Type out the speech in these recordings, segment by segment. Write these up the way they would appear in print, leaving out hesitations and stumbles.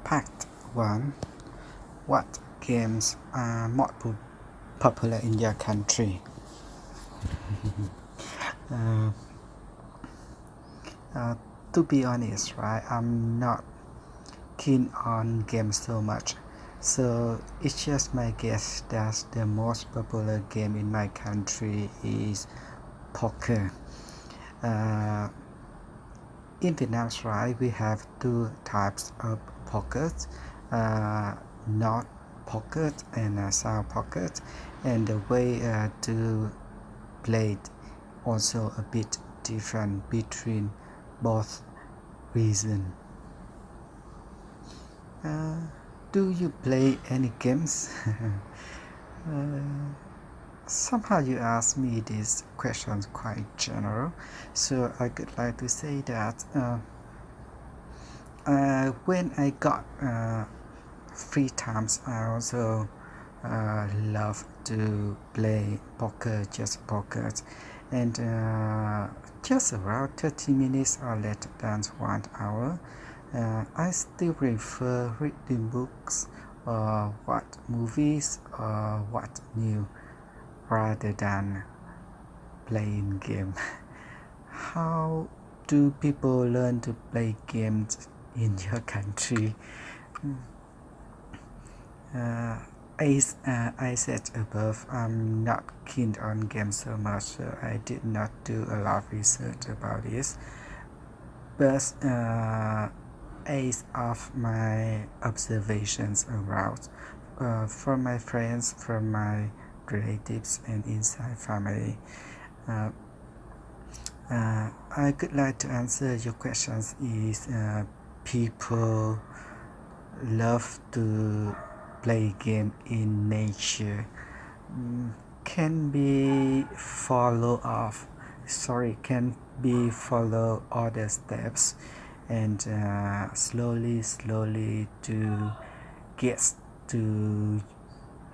Part 1. What games are more popular in your country? uh, to be honest, right, I'm not keen on games so much. So it's just my guess that the most popular game in my country is poker. In Vietnam, right, we have two types of poker, North poker and South poker, and the way to play it also a bit different between both regions. Do you play any games? Somehow you ask me these questions quite general, so I could like to say that when I got free times, I also love to play poker, just poker, and just around 30 minutes or less than 1 hour. I still prefer reading books or watch movies or watch news rather than playing game. How do people learn to play games in your country? As I said above, I'm not keen on games so much, so I did not do a lot of research about this. But as of my observations around, from my friends, from my relatives, and inside family, I could like to answer your questions is people love to play game in nature, can be follow all the steps and slowly to get to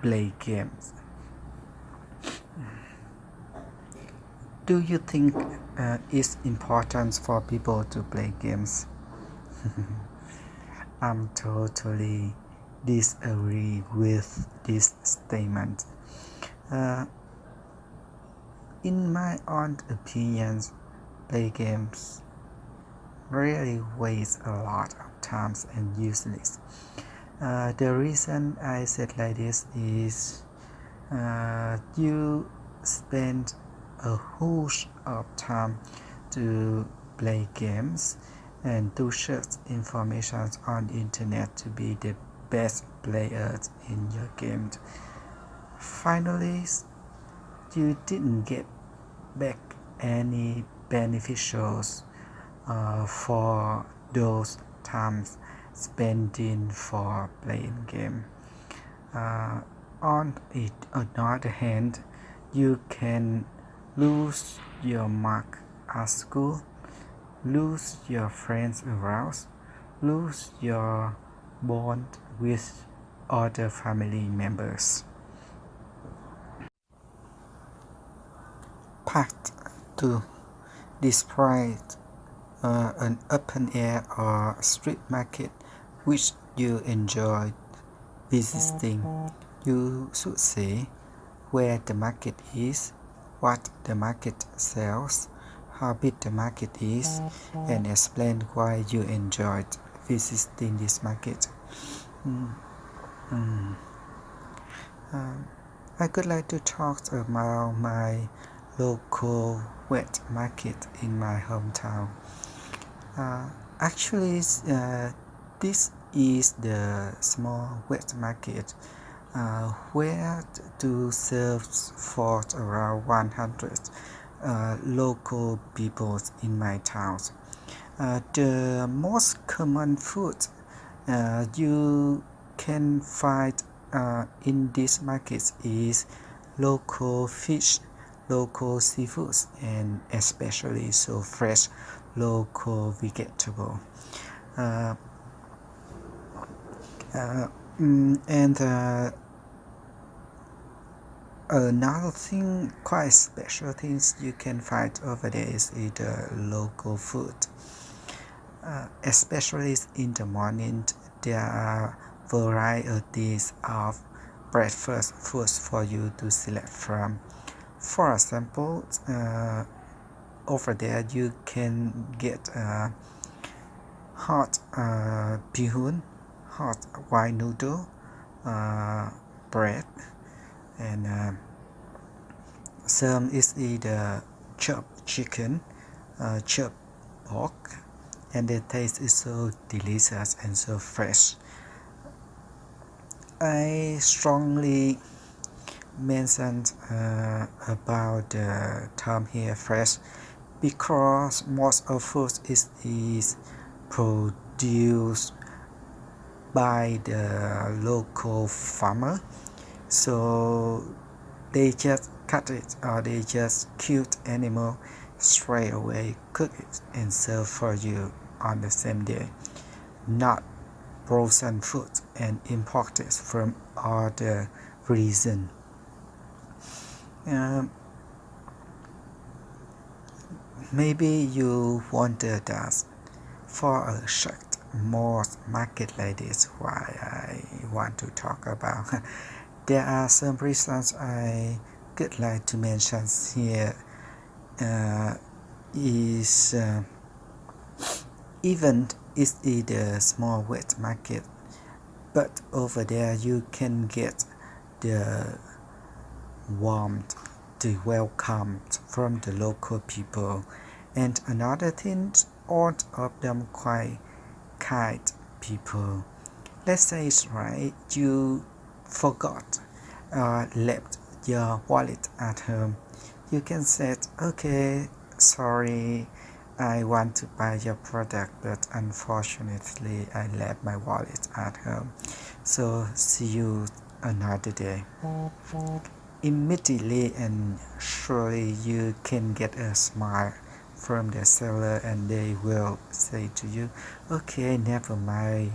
play games. Do you think it's important for people to play games? I'm totally disagree with this statement. In my own opinions, play games really waste a lot of time and useless. The reason I said like this is you spend a huge of time to play games and to search information on the internet to be the best players in your game. Finally, you didn't get back any beneficials for those times spending for playing game. On the other hand, you can lose your mark at school, lose your friends around, lose your bond with other family members. Part 2. Describe an open air or street market which you enjoy visiting. You should say where the market is, what the market sells, how big the market is, and explain why you enjoyed visiting this market. I could like to talk about my local wet market in my hometown. Actually, this is the small wet market where to serve for around 100 local people in my town. The most common food you can find in this market is local fish, local seafoods, and especially so fresh local vegetable. And another thing, quite special things you can find over there is the local food. especially in the morning. There are varieties of breakfast foods for you to select from. For example, over there you can get hot bihun, hot white noodle, bread, and some is either chopped chicken, chopped pork, and the taste is so delicious and so fresh. I strongly mentioned about the term here fresh because most of food is produced by the local farmer, so they just cut it or they just kill the animal straight away, cook it and serve for you on the same day, not frozen food and imported from other region. Maybe you wonder that for a short most market like this why I want to talk about. There are some reasons I could like to mention here. Is even is the small wet market, but over there you can get the warmth, the welcome from the local people. And another thing, all of them quite kind people. Let's say it's right, you forgot or left your wallet at home. You can say, okay, sorry, I want to buy your product, but unfortunately I left my wallet at home. So see you another day. Immediately and surely you can get a smile from the seller and they will say to you, okay, never mind,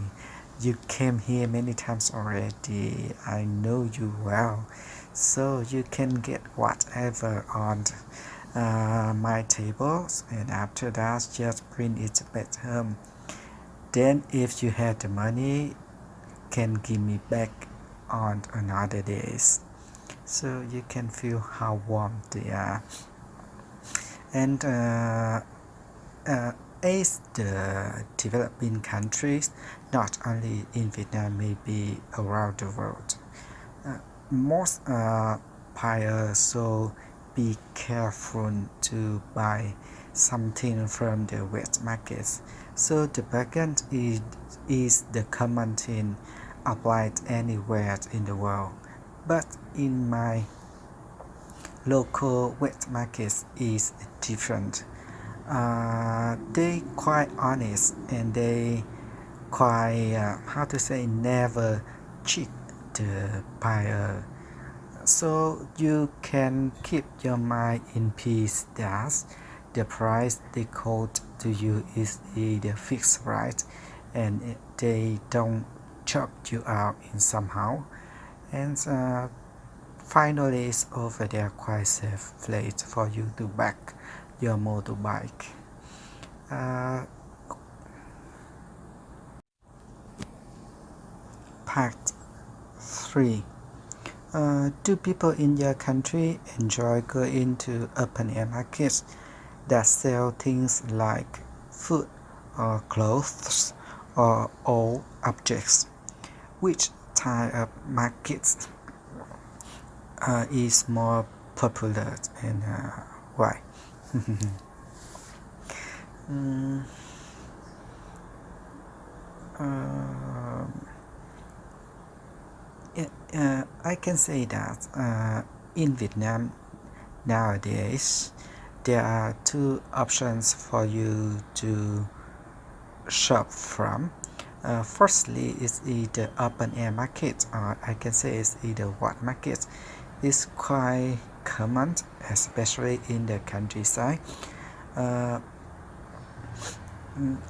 you came here many times already, I know you well, so you can get whatever on my tables, and after that just bring it back home. Then if you have the money, can give me back on another days. So you can feel how warm they are. And as the developing countries, not only in Vietnam, maybe around the world, most buyers so be careful to buy something from the wet markets. So the bargain is the common thing applied anywhere in the world. But in my local wet markets is different. They quite honest and they quite how to say never cheat the buyer. So you can keep your mind in peace that the price they quote to you is the fixed price and they don't chop you out in somehow. And finally it's over there quite safe place for you to back your motorbike. Part 3. Do people in your country enjoy going to open air markets that sell things like food or clothes or old objects? Which type of markets is more popular and why? I can say that in Vietnam nowadays there are two options for you to shop from. Firstly, is either open air market or I can say it's either wet market. It's quite common, especially in the countryside.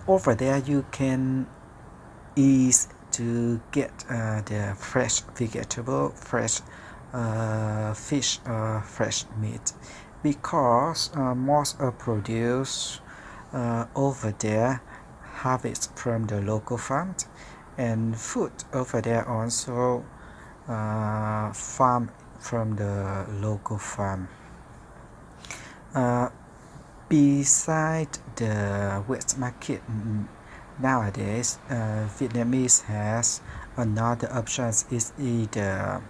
Over there you can ease to get the fresh vegetable, fresh fish, fresh meat, because most produce over there harvest from the local farm, and food over there also farm from the local farm. Beside the wet market, nowadays Vietnamese has another options. Is either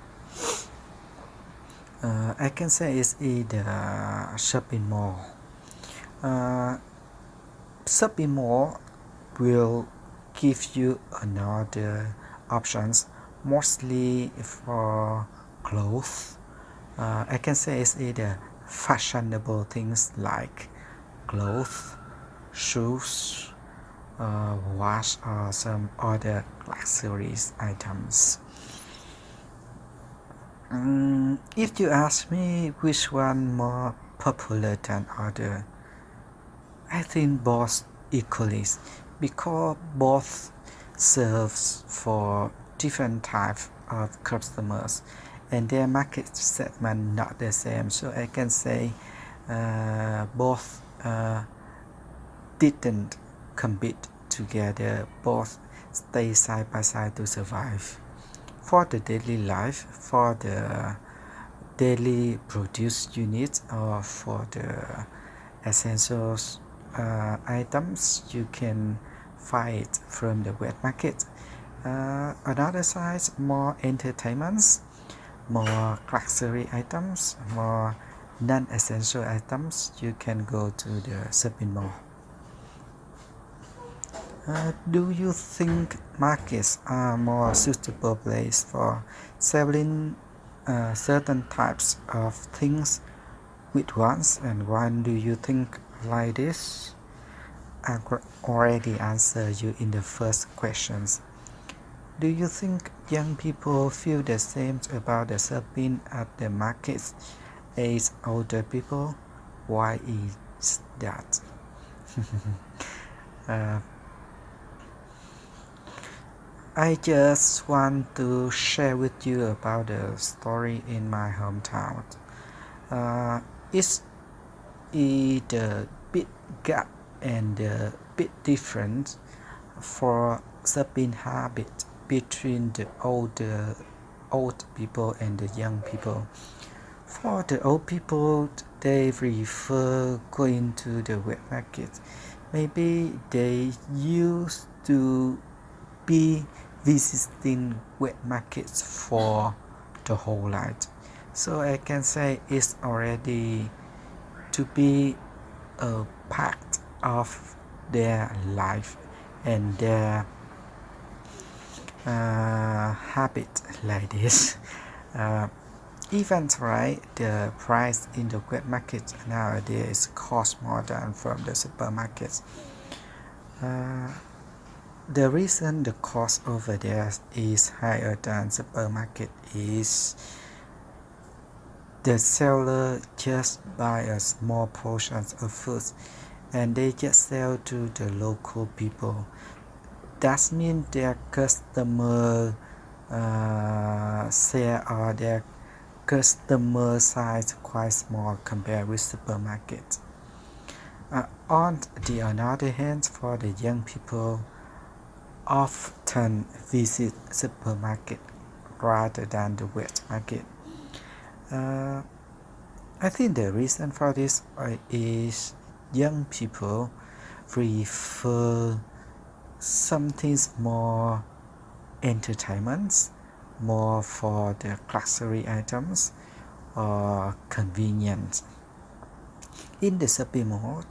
I can say is either shopping mall. Shopping mall will give you another options, mostly for clothes. I can say it's either fashionable things like clothes, shoes, watch, or some other luxuries items. If you ask me which one more popular than other, I think both equally, because both serves for different types of customers and their market segment not the same. So I can say both didn't compete together, both stay side by side to survive. For the daily life, for the daily produce units, or for the essentials items, you can find it from the wet market. Another side, more entertainments, more luxury items, more non-essential items, you can go to the shopping mall. Do you think markets are more suitable place for selling certain types of things with once, and why do you think like this? I already answered you in the first questions. Do you think young people feel the same about the shopping at the markets as older people? Why is that? I just want to share with you about the story in my hometown. It's the big gap and the big difference for shopping habit between the old people and the young people. For the old people, they prefer going to the wet market. Maybe they used to be visiting wet markets for the whole life. So I can say it's already to be a part of their life and their habit like this. Even right, the price in the wet market nowadays cost more than from the supermarkets. The reason the cost over there is higher than supermarket is the seller just buy a small portions of food and they just sell to the local people. That means their customer share or their customer size quite small compared with supermarket. On the other hand, for the young people, often visit supermarket rather than the wet market. I think the reason for this is young people prefer something more entertainment, more for the luxury items or convenience. In the shopping mall,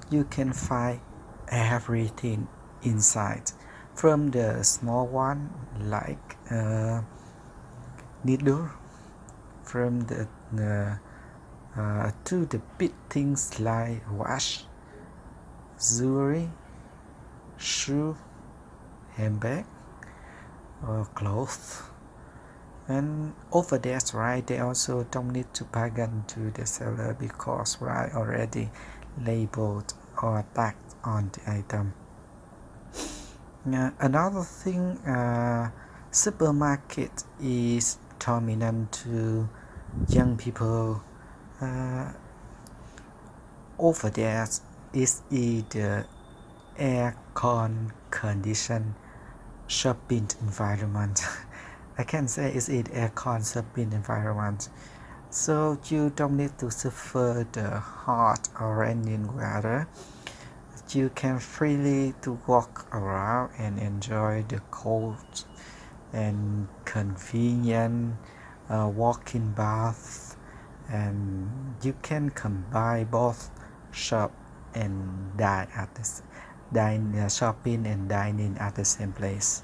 you can find everything inside, from the small one like needle, from the to the big things like watch, jewelry, shoe, handbag, or clothes. And over there, right, they also don't need to bargain to the seller because right already labeled or tagged on the item. Another thing, supermarket is dominant to young people. Over there is either air-con conditioned shopping environment. I can say it's an air-con shopping environment. So you don't need to suffer the hot or raining weather. You can freely to walk around and enjoy the cold and convenient walk-in bath, and you can combine both shop and dine at shopping and dining at the same place.